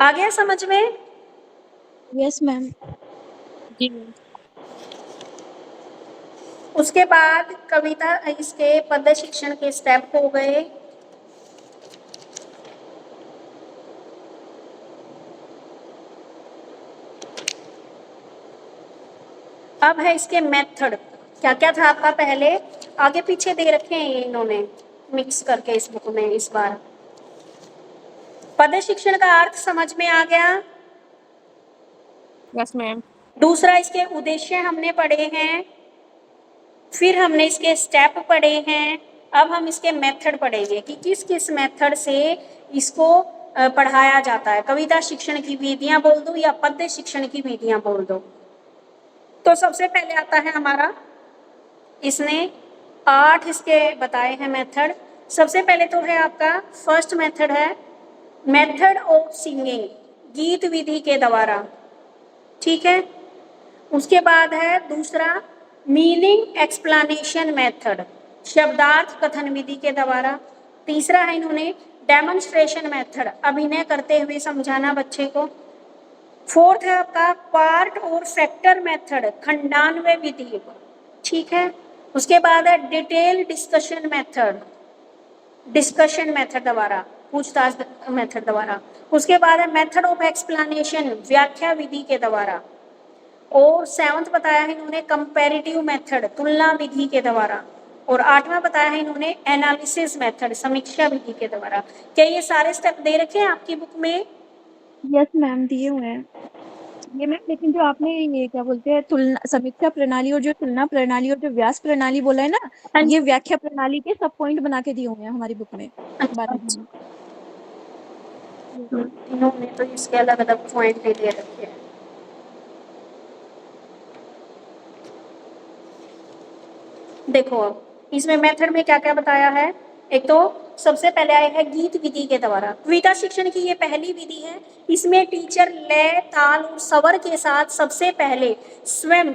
आ गया समझ में? Yes ma'am. जी। उसके बाद कविता इसके पद्य शिक्षण के स्टेप हो गए। अब है इसके मेथड, क्या क्या था आपका पहले, आगे पीछे दे रखे हैं ये इन्होंने मिक्स करके इस बुक में इस बार। पद्य शिक्षण का अर्थ समझ में आ गया। Yes ma'am. दूसरा इसके उद्देश्य हमने पढ़े हैं, फिर हमने इसके स्टेप पढ़े हैं। अब हम इसके मेथड पढ़ेंगे कि किस किस मेथड से इसको पढ़ाया जाता है। कविता शिक्षण की विधियां बोल दो या पद्य शिक्षण की विधियां बोल दो। तो सबसे पहले आता है हमारा, इसने 8 इसके बताए हैं मेथड। सबसे पहले तो है आपका फर्स्ट मेथड है मेथड ऑफ सिंगिंग, गीत विधि के द्वारा, ठीक है। उसके बाद है दूसरा मीनिंग एक्सप्लेनेशन मेथड, शब्दार्थ कथन विधि के द्वारा। तीसरा है इन्होंने डेमोन्स्ट्रेशन मेथड, अभिनय करते हुए समझाना बच्चे को। फोर्थ है आपका पार्ट और फैक्टर मेथड, खंडान्वय विधि, ठीक है। उसके बाद है detail discussion method, discussion method द्वारा, पूछताछ मेथड द्वारा। उसके बाद है मेथड ऑफ एक्सप्लेनेशन, व्याख्या विधि के द्वारा। और 7वां बताया है इन्होंने कंपैरेटिव मेथड, तुलना विधि के द्वारा। और 8वां बताया है इन्होंने एनालिसिस मेथड, समीक्षा विधि के द्वारा। क्या ये सारे स्टेप दे रखे हैं आपकी बुक में? यस मैम दिए हुए हैं ये मैम, लेकिन जो आपने ये क्या बोलते हैं तुलना समीक्षा प्रणाली और जो तुलना प्रणाली और जो व्यास प्रणाली बोला है ना, हाँ ये जी। व्याख्या प्रणाली के सब पॉइंट बना के दिए हुए हैं हमारी बुक में अच्छा, 12वीं में। इन्होंने तो इसके अलग अलग पॉइंट दे रखे हैं। देखो अब इसमें मेथड में क्या क्या बताया है। एक तो सबसे पहले आया है गीत विधि के द्वारा। कविता शिक्षण की ये पहली विधि है। इसमें टीचर लय, ताल और स्वर के साथ सबसे पहले स्वयं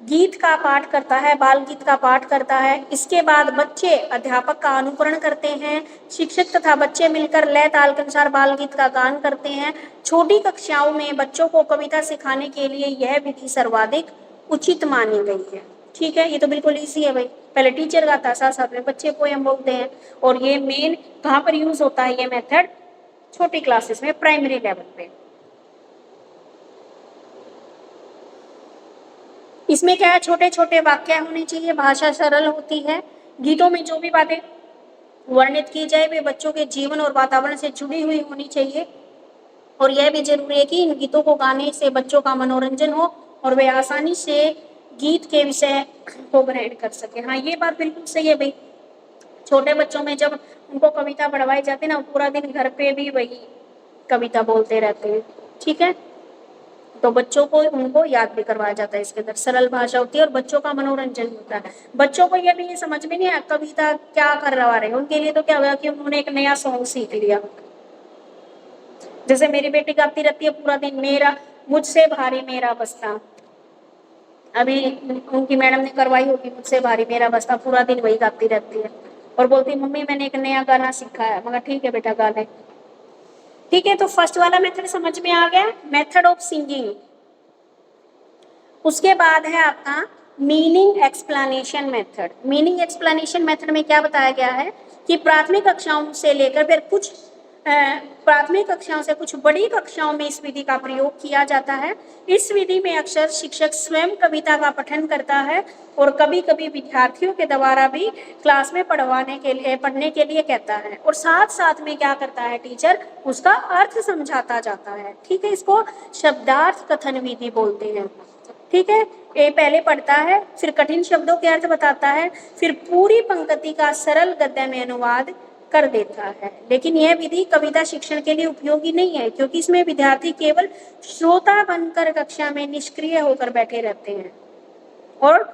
गीत का पाठ करता है, बाल गीत का पाठ करता है। इसके बाद बच्चे अध्यापक का अनुकरण करते हैं। शिक्षक तथा बच्चे मिलकर लय ताल के अनुसार बाल गीत का गान करते हैं। छोटी कक्षाओं में बच्चों को कविता सिखाने के लिए यह विधि सर्वाधिक उचित मानी गई है, ठीक है। ये तो बिल्कुल इजी है भाई, पहले टीचर गाता है, साथ साथ में बच्चे पोयम बोलते हैं। और ये मेन कहाँ पर यूज होता है ये मेथड? छोटी क्लासेस में, प्राइमरी लेवल पे। इसमें क्या है, छोटे छोटे वाक्य होने चाहिए, भाषा सरल होती है। गीतों में जो भी बातें वर्णित की जाए वे बच्चों के जीवन और वातावरण से जुड़ी हुई होनी चाहिए, और यह भी जरूरी है कि इन गीतों को गाने से बच्चों का मनोरंजन हो और वे आसानी से गीत के विषय को ग्रहण कर सके। हाँ, ये बात बिल्कुल सही है भाई। छोटे बच्चों में जब उनको कविता पढ़वाई जाती है ना, पूरा दिन घर पे भी वही कविता बोलते रहते हैं, ठीक है। तो बच्चों को उनको याद भी करवाया जाता है, इसके अंदर सरल भाषा होती है और बच्चों का मनोरंजन होता है। बच्चों को ये भी ये समझ में नहीं आया कविता क्या करवा रहे हैं, उनके लिए तो क्या हुआ कि उन्होंने एक नया सॉन्ग सीख लिया। जैसे मेरी बेटी गाती रहती है पूरा दिन, मेरा मुझसे भारी मेरा बस्ता, अभी उनकी मैडम ने करवाई होगी मुझसे भारी मेरा बस्ता, पूरा दिन वही गाती रहती है और बोलती है मम्मी मैंने एक नया गाना सीखा है। मगर ठीक है बेटा गा ले। ठीक है, तो फर्स्ट वाला मेथड समझ में आ गया, मेथड ऑफ सिंगिंग। उसके बाद है आपका meaning explanation method. Meaning explanation method में क्या बताया गया है कि प्राथमिक कक्षाओं से लेकर फिर कुछ प्राथमिक कक्षाओं से कुछ बड़ी कक्षाओं में इस विधि का प्रयोग किया जाता है। इस विधि में अक्सर शिक्षक स्वयं कविता का पठन करता है और कभी कभी विद्यार्थियों के द्वारा भी क्लास में पढ़ने के लिए कहता है, और साथ साथ में क्या करता है टीचर, उसका अर्थ समझाता जाता है। ठीक है, इसको शब्दार्थ कथन विधि बोलते हैं। ठीक है, ये पहले पढ़ता है, फिर कठिन शब्दों के अर्थ बताता है, फिर पूरी पंक्ति का सरल गद्य में अनुवाद कर देता है। लेकिन यह विधि कविता शिक्षण के लिए उपयोगी नहीं है, क्योंकि इसमें विद्यार्थी केवल श्रोता बनकर कक्षा में निष्क्रिय होकर बैठे रहते हैं और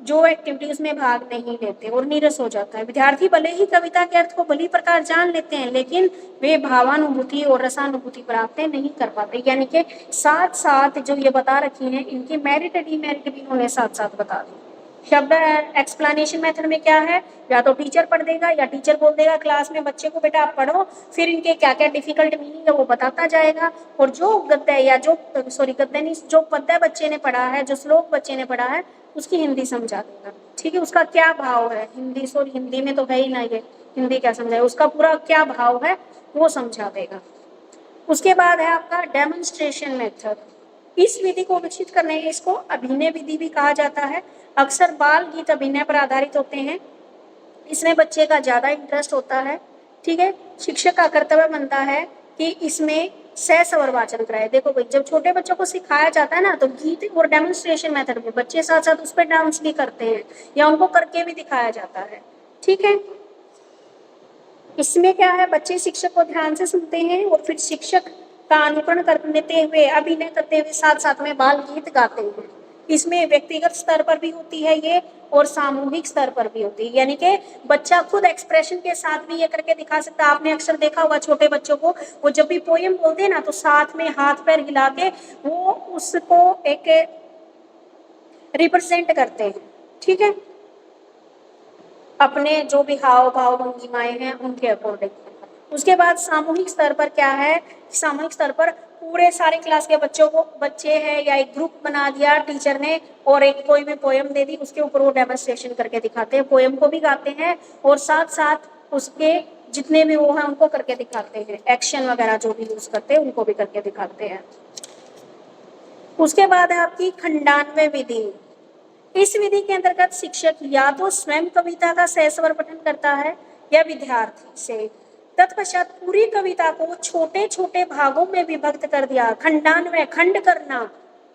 जो एक्टिविटीज में भाग नहीं लेते और नीरस हो जाता है। विद्यार्थी भले ही कविता के अर्थ को भली प्रकार जान लेते हैं, लेकिन वे भावानुभूति और रसानुभूति प्राप्त नहीं कर पाते। यानी कि साथ साथ जो ये बता रखी हैं, इनके मेरिट डिमेरिट भी उन्होंने साथ साथ बता दी। शब्द एक्सप्लेनेशन मेथड में क्या है, या तो टीचर पढ़ देगा या टीचर बोल देगा क्लास में बच्चे को बेटा आप पढ़ो, फिर इनके क्या क्या डिफिकल्ट मीनिंग है वो बताता जाएगा, और जो गद्य या जो गद्य नहीं, जो पद्य बच्चे ने पढ़ा है, जो श्लोक बच्चे ने पढ़ा है, उसकी हिंदी समझा देगा। ठीक है, उसका क्या भाव है, हिंदी में तो है ही ना, ये हिंदी क्या समझाए, उसका पूरा क्या भाव है वो समझा देगा। उसके बाद है आपका डेमोन्स्ट्रेशन मेथड। इस विधि को विकसित करने के इसको अभिनय विधि भी कहा जाता है। अक्सर बाल गीत अभिनय पर आधारित होते हैं, इसमें बच्चे का ज्यादा इंटरेस्ट होता है। ठीक है, शिक्षक का कर्तव्य बनता है कि इसमें सहस्वर वाचन कराए। देखो भाई, जब छोटे बच्चों को सिखाया जाता है ना, तो गीत और डेमोन्स्ट्रेशन मेथड में बच्चे साथ साथ उस पर डांस भी करते हैं या उनको करके भी दिखाया जाता है। ठीक है, इसमें क्या है, बच्चे शिक्षक को ध्यान से सुनते हैं और फिर शिक्षक का अनुकरण करते हुए, अभिनय करते हुए साथ साथ में बाल गीत गाते हैं। इसमें व्यक्तिगत स्तर पर भी होती है ये और सामूहिक स्तर पर भी होती है, यानी कि बच्चा खुद एक्सप्रेशन के साथ भी ये करके दिखा सकता है। आपने अक्सर देखा होगा छोटे बच्चों को, वो जब भी पोएम बोलते हैं ना, तो साथ में हाथ पैर हिला के वो उसको एक रिप्रेजेंट करते हैं। ठीक है, अपने जो भी हाव भाव भंगिमाएं हैं उनके अकॉर्डिंग। उसके बाद सामूहिक स्तर पर क्या है, सामूहिक स्तर पर पूरे सारे क्लास के बच्चे हैं या एक ग्रुप बना दिया टीचर ने और एक कोई भी पोएम दे दी, उसके ऊपर वो डेमोन्स्ट्रेशन करके दिखाते हैं। पोएम को भी गाते हैं और साथ साथ उसके जितने भी वो हैं उनको करके दिखाते हैं, एक्शन वगैरह जो भी यूज करते हैं उनको भी करके दिखाते हैं। उसके बाद है आपकी खंडान्वय विधि। इस विधि के अंतर्गत शिक्षक या तो स्वयं कविता का सहस्वर पठन करता है या विद्यार्थी से। तत्पश्चात पूरी कविता को छोटे छोटे भागों में विभक्त कर दिया। खंडान्वय, खंड करना।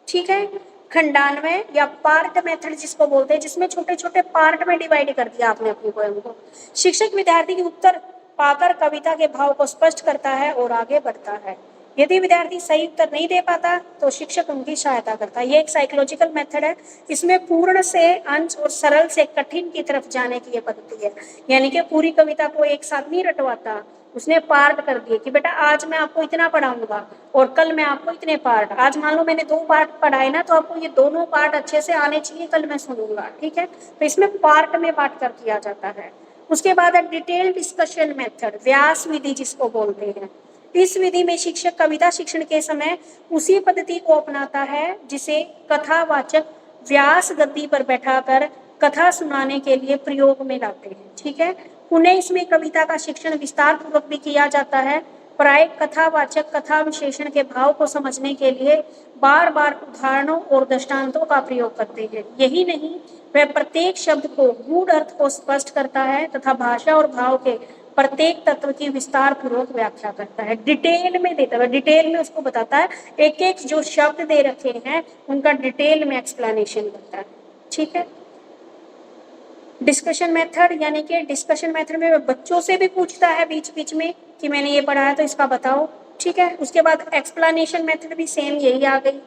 ठीक है, खंडान्वय या पार्ट मेथड जिसको बोलते हैं, जिसमें छोटे छोटे पार्ट में डिवाइड कर दिया आपने अपनी पोएम को। शिक्षक विद्यार्थी के उत्तर पाकर कविता के भाव को स्पष्ट करता है और आगे बढ़ता है। यदि विद्यार्थी सही उत्तर नहीं दे पाता तो शिक्षक उनकी सहायता करता है। ये एक साइकोलॉजिकल मेथड है। इसमें पूर्ण से अंश और सरल से कठिन की तरफ जाने की ये पद्धति है। यानी कि पूरी कविता को एक साथ नहीं रटवाता, उसने पार्ट कर दिए कि बेटा आज मैं आपको इतना पढ़ाऊंगा और कल मैं आपको इतने पार्ट, आज मान लो मैंने 2 पार्ट पढ़ाए ना, तो आपको ये दोनों पार्ट अच्छे से आने चाहिए, कल मैं सुनूंगा। ठीक है, तो इसमें पार्ट में बांट कर किया जाता है। उसके बाद है डिटेल डिस्कशन मेथड, व्यास विधि जिसको बोलते हैं। इस विधि में शिक्षक कविता शिक्षण के समय उसी पद्धति को अपनाता है जिसे कथावाचक व्यास गद्दी पर बैठाकर कथा सुनाने के लिए प्रयोग में लाते हैं। ठीक है, उन्हें इसमें कविता का शिक्षण विस्तार पूर्वक भी किया जाता है। प्राय कथावाचक कथा विशेषण के भाव को समझने के लिए बार बार उदाहरणों और दृष्टांतों का प्रयोग करते हैं। यही नहीं, वह प्रत्येक शब्द को गूढ़ अर्थ को स्पष्ट करता है तथा भाषा और भाव के प्रत्येक तत्व की विस्तार पूर्वक व्याख्या करता है, डिटेल में देता है, डिटेल में उसको बताता है, एक एक जो शब्द दे रखे हैं उनका डिटेल में एक्सप्लेनेशन करता है। ठीक है। डिस्कशन मेथड, यानी कि डिस्कशन मेथड में बच्चों से भी पूछता है बीच बीच में कि मैंने ये पढ़ा है तो इसका बताओ। ठीक है। उसके बाद एक्सप्लेनेशन मेथड भी सेम यही आ गई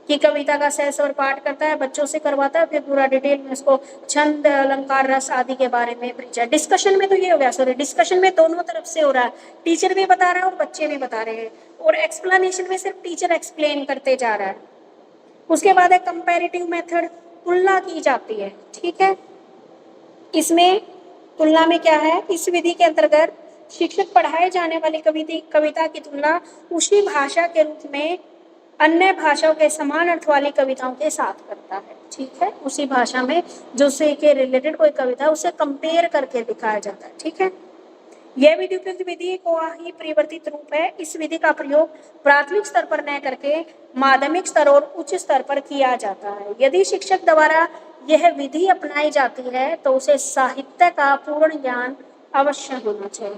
कि कविता का सहज और पाठ करता है, बच्चों से करवाता है, फिर पूरा डिटेल में उसको छंद, अलंकार, रस आदि के बारे में परिचय। डिस्कशन में तो ये हो गया, सॉरी, डिस्कशन में दोनों तरफ से हो रहा है, टीचर भी बता रहा है और बच्चे भी बता रहे हैं, और एक्सप्लेनेशन में सिर्फ टीचर एक्सप्लेन करते जा रहा है। उसके बाद है कंपैरेटिव मेथड, तुलना की जाती है। ठीक है। इसमें तुलना में क्या है, इस विधि के अंतर्गत शिक्षक पढ़ाए जाने वाली कविता की तुलना उसी भाषा के रूप में अन्य भाषाओं के समान अर्थ वाली कविताओं के साथ करता है। ठीक है। उसी भाषा में जो से के रिलेटेड कोई कविता है उसे कंपेयर करके दिखाया जाता है। ठीक है। यह विधि उपयुक्त विधि को ही परिवर्तित रूप है। इस विधि का प्रयोग प्राथमिक स्तर पर न करके माध्यमिक स्तर और उच्च स्तर पर किया जाता है। यदि शिक्षक द्वारा यह विधि अपनाई जाती है तो उसे साहित्य का पूर्ण ज्ञान अवश्य होना चाहिए।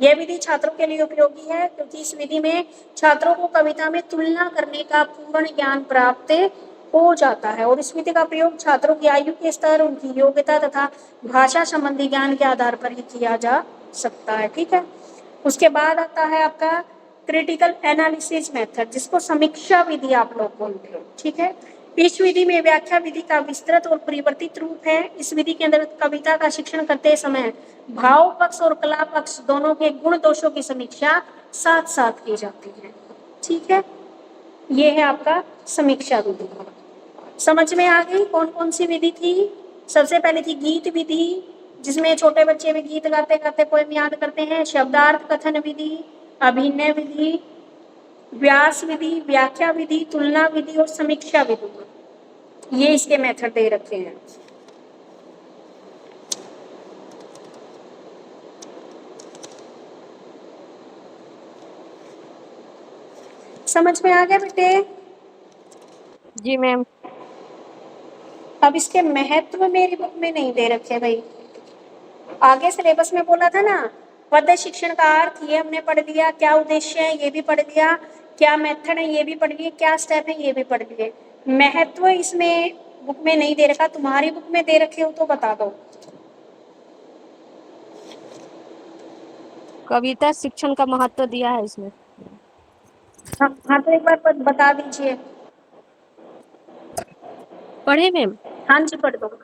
यह विधि छात्रों के लिए उपयोगी है क्योंकि इस विधि में छात्रों को कविता में तुलना करने का पूर्ण ज्ञान प्राप्त हो जाता है, और इस विधि का प्रयोग छात्रों की आयु के स्तर, उनकी योग्यता तथा भाषा संबंधी ज्ञान के आधार पर ही किया जा सकता है। ठीक है। उसके बाद आता है आपका क्रिटिकल एनालिसिस मेथड, जिसको समीक्षा विधि आप लोग बोलते हो। ठीक है। इस विधि में व्याख्या विधि का विस्तृत और परिवर्तित रूप है। इस विधि के अंदर कविता का शिक्षण करते समय भाव पक्ष और कला पक्ष दोनों के गुण दोषों की समीक्षा साथ साथ की जाती है। ठीक है। ये है आपका समीक्षा विधि। समझ में आ गई कौन कौन सी विधि थी? सबसे पहले थी गीत विधि, जिसमें छोटे बच्चे भी गीत गाते गाते पोएम याद करते हैं। शब्दार्थ कथन विधि, अभिनय विधि, व्यास विधि, व्याख्या विधि, तुलना विधि और समीक्षा विधि, ये इसके मेथड दे रखे हैं। समझ में आ गया बेटे? जी मैम। अब इसके महत्व मेरी बुक में नहीं दे रखे भाई, आगे सिलेबस में बोला था ना, पद शिक्षण का अर्थ ये हमने पढ़ लिया, क्या उद्देश्य है ये भी पढ़ लिया, क्या मेथड है ये भी पढ़ लिए, क्या स्टेप है ये भी पढ़ लिए। महत्व इसमें बुक में नहीं दे रखा, तुम्हारी बुक में दे रखे हो तो बता दो। कविता शिक्षण का महत्व दिया है इसमें। हाँ तो एक बार बता दीजिए। पढ़े मैम? हाँ जी पढ़ दो।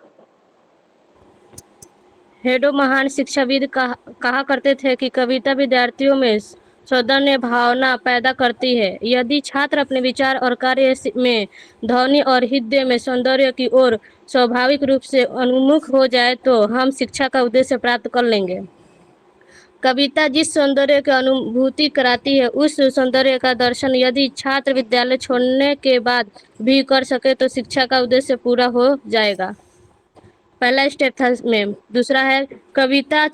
हेडो महान शिक्षाविद कहा करते थे कि कविता विद्यार्थियों में सौंदर्य भावना पैदा करती है। यदि छात्र अपने विचार और कार्य में ध्वनि और हृदय में सौंदर्य की ओर स्वाभाविक रूप से उन्मुख हो जाए तो हम शिक्षा का उद्देश्य प्राप्त कर लेंगे। कविता जिस सौंदर्य की अनुभूति कराती है, उस सौंदर्य का दर्शन यदि छात्र विद्यालय छोड़ने के बाद भी कर सके तो शिक्षा का उद्देश्य पूरा हो जाएगा। पहला स्टेप था मैम। दूसरा है कविता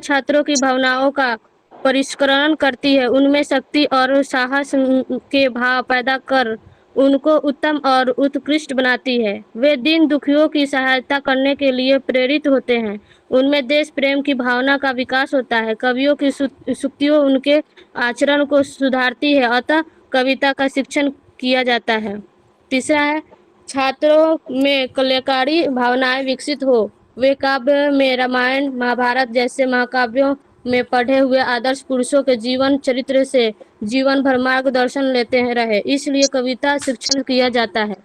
छात्रों की भावनाओं का परिष्करण करती है, उनमें शक्ति और साहस के भाव पैदा कर उनको उत्तम और उत्कृष्ट बनाती है। वे दीन दुखियों की सहायता करने के लिए प्रेरित होते हैं, उनमें देश प्रेम की भावना का विकास होता है। कवियों की सूक्तियों उनके आचरण को सुधारती है, अतः कविता का शिक्षण किया जाता है। तीसरा है छात्रों में कल्याणकारी भावनाएं विकसित हो, वे काव्य में रामायण महाभारत जैसे महाकाव्यों में पढ़े हुए आदर्श पुरुषों के जीवन चरित्र से जीवन भर मार्गदर्शन लेते रहे, इसलिए कविता शिक्षण किया जाता है।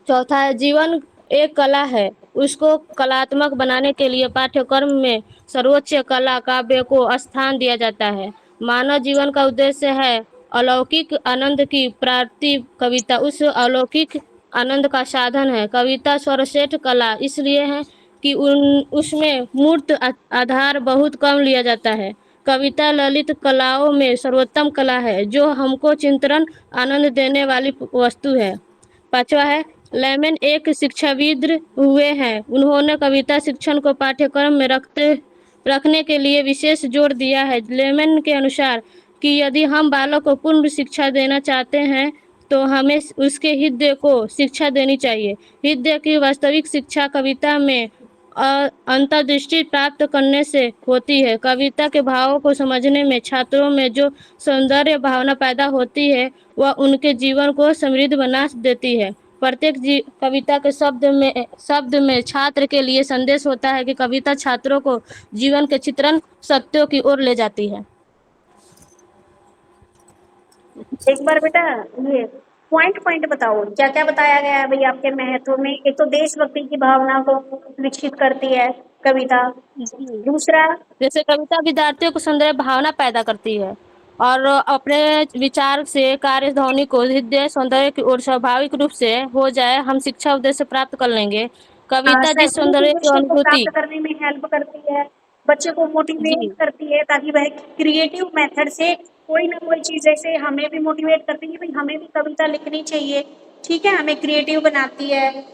चौथा है जीवन एक कला है, उसको कलात्मक बनाने के लिए पाठ्यक्रम में सर्वोच्च कला काव्य को स्थान दिया जाता है। मानव जीवन का उद्देश्य है अलौकिक आनंद की प्राप्ति, कविता उस अलौकिक आनंद का साधन है। कविता सर्वश्रेष्ठ कला इसलिए है कि उसमें मूर्त आधार बहुत कम लिया जाता है। कविता ललित कलाओं में सर्वोत्तम कला है, जो हमको चिंतन आनंद देने वाली वस्तु है। पांचवा है लेमन एक शिक्षाविद हुए हैं, उन्होंने कविता शिक्षण को पाठ्यक्रम में रखने के लिए विशेष जोर दिया है। लेमन के अनुसार कि यदि हम बालक को पूर्ण शिक्षा देना चाहते हैं तो हमें उसके हृदय को शिक्षा देनी चाहिए। हृदय की वास्तविक शिक्षा कविता में अंतर्दृष्टि प्राप्त करने से होती है। कविता के भावों को समझने में छात्रों में जो सौंदर्य भावना पैदा होती है वह उनके जीवन को समृद्ध बना देती है। प्रत्येक कविता के शब्द में छात्र के लिए संदेश होता है कि कविता छात्रों को जीवन के चित्रण सत्यों की ओर ले जाती है। एक बार बेटा ये पॉइंट पॉइंट बताओ क्या क्या बताया गया है भाई आपके महत्व में। एक तो देशभक्ति की भावना को विकसित करती है कविता। दूसरा जैसे कविता विद्यार्थियों को सौंदर्य भावना पैदा करती है और अपने विचार से कार्य ध्वनि को हृदय सौंदर्य की ओर स्वाभाविक रूप से हो जाए, हम शिक्षा उद्देश्य प्राप्त कर लेंगे। कविता जिस शैक्षणिक सौंदर्य की उद्देश्य को अनुभूति। प्राप्त करने में हेल्प करती है, बच्चे को मोटिवेट जी करती है ताकि वह क्रिएटिव मेथड से कोई ना कोई चीज, जैसे हमें भी मोटिवेट करती है भाई हमें भी कविता लिखनी चाहिए। ठीक है, हमें क्रिएटिव बनाती है।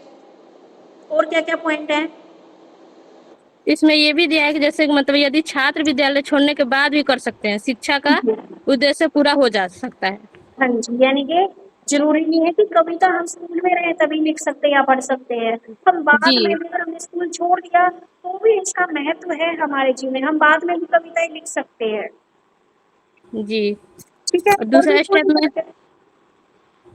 और क्या क्या पॉइंट है? इसमें ये भी दिया है कि जैसे मतलब यदि छात्र विद्यालय छोड़ने के बाद भी कर सकते हैं, शिक्षा का उद्देश्य पूरा हो जा सकता है। हाँ जी, यानी कि जरूरी नहीं है कि कविता हम स्कूल में रहे तभी लिख सकते या पढ़ सकते हैं। हम बाद जी में भी अगर हमने स्कूल छोड़ दिया तो भी इसका महत्व है हमारे जीवन में, हम बाद में भी कविताएं लिख सकते हैं। जी। ठीक है, और और भी कोई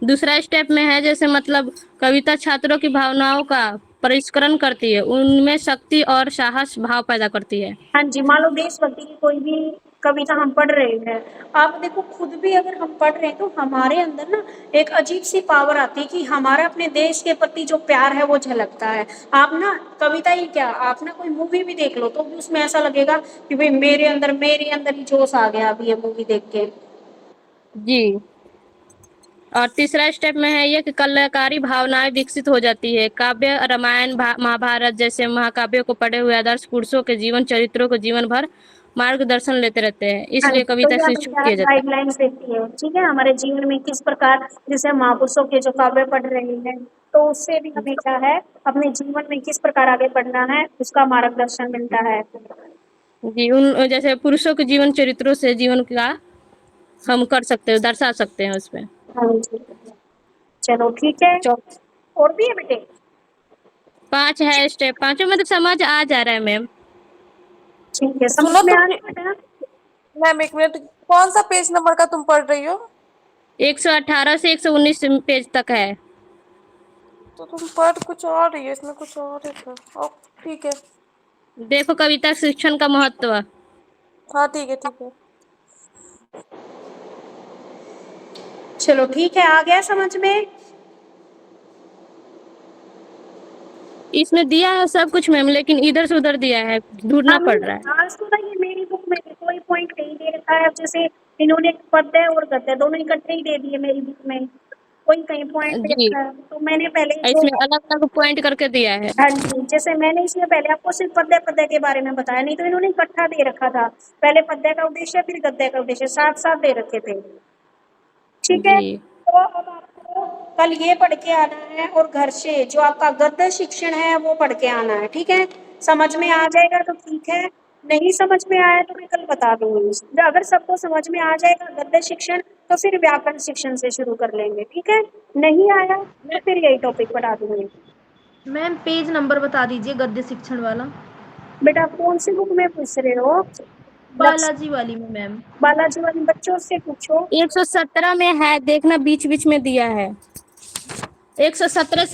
दूसरा स्टेप में है जैसे मतलब कविता छात्रों की भावनाओं का परिष्करण करती है, उनमें शक्ति और साहस भाव पैदा करती है। हाँ जी, मान लो देशभक्ति की कोई भी कविता हम पढ़ रहे हैं, आप देखो खुद भी अगर हम पढ़ रहे हैं तो हमारे अंदर ना एक अजीब सी पावर आती है कि हमारा अपने देश के प्रति जो प्यार है वो झलकता है। आप ना कविता ही क्या, आप ना कोई मूवी भी देख लो तो भी उसमें ऐसा लगेगा कि भाई मेरे अंदर ही जोश आ गया अभी ये मूवी देख के। जी। और तीसरा स्टेप में है ये कि कलाकारी भावनाएं विकसित हो जाती है। काव्य रामायण महाभारत जैसे महाकाव्यों को पढ़े हुए आदर्श पुरुषों के जीवन चरित्रों को जीवन भर मार्गदर्शन लेते रहते हैं, हाँ इसलिए जी, तो कविता ये से हमें छूट क्या किया जाता गाइडलाइंस देती है। ठीक है, हमारे जीवन में किस प्रकार जैसे महापुरुषों के जो काव्य पढ़ रहे हैं तो उससे भी हमें क्या है अपने जीवन में किस प्रकार आगे बढ़ना है उसका मार्गदर्शन मिलता है। है। जी, उन जैसे पुरुषों के जीवन चरित्रों से जीवन का हम कर सकते हैं, दर्शा सकते हैं उसमें। हाँ जी, चलो ठीक है। और भी है बेटे? 5 है स्टेप, पांचों में तो समझ आ जा रहा है मैम। ठीक है, समझ सुनो में आ तुम, गया बेटा? मैम एक मिनट, कौन सा पेज नंबर का तुम पढ़ रही हो? 118 से 119 पेज तक है। तो तुम पढ़ कुछ और रही हो, इसमें कुछ और है तो ठीक है। देखो कविता शिक्षण का महत्व। हाँ ठीक है ठीक है। चलो ठीक है, आ गया समझ में? इसमें दिया है सब कुछ मैम, लेकिन इधर से उधर दिया है, ढूंढना पड़ रहा है। आज तो ना ये मेरी बुक में कोई पॉइंट नहीं दे रखा है, जैसे इन्होंने पद्य और गद्य दोनों इकट्ठे ही दे दिए मेरी बुक में, कोई कहीं पॉइंट दे जी, रखा है तो मैंने पहले जो इसमें अलग अलग पॉइंट करके दिया है। हाँ जी, जैसे मैंने इसमें पहले आपको सिर्फ पद्य पद्य के बारे में बताया, नहीं तो इन्होंने इकट्ठा दे रखा था, पहले पद्य का उद्देश्य फिर गद्य का उद्देश्य साथ साथ दे रखे थे। ठीक है, जी तो अब आपको कल ये पढ़ के आना है और घर से जो आपका गद्य शिक्षण है वो पढ़ के आना है। ठीक है, समझ में आ जाएगा तो ठीक है, नहीं समझ में आया तो मैं कल बता दूंगी। अगर सबको समझ में आ जाएगा गद्य शिक्षण तो फिर व्याकरण शिक्षण से शुरू कर लेंगे। ठीक है, नहीं आया तो फिर यही टॉपिक पढ़ा दूंगी। मैम पेज नंबर बता दीजिए गद्य शिक्षण वाला। बेटा कौन सी बुक में पूछ रहे हो? बालाजी वाली में मैम। बालाजी वाली बच्चों से पूछो। 117 में है, देखना बीच बीच में दिया है। 117 से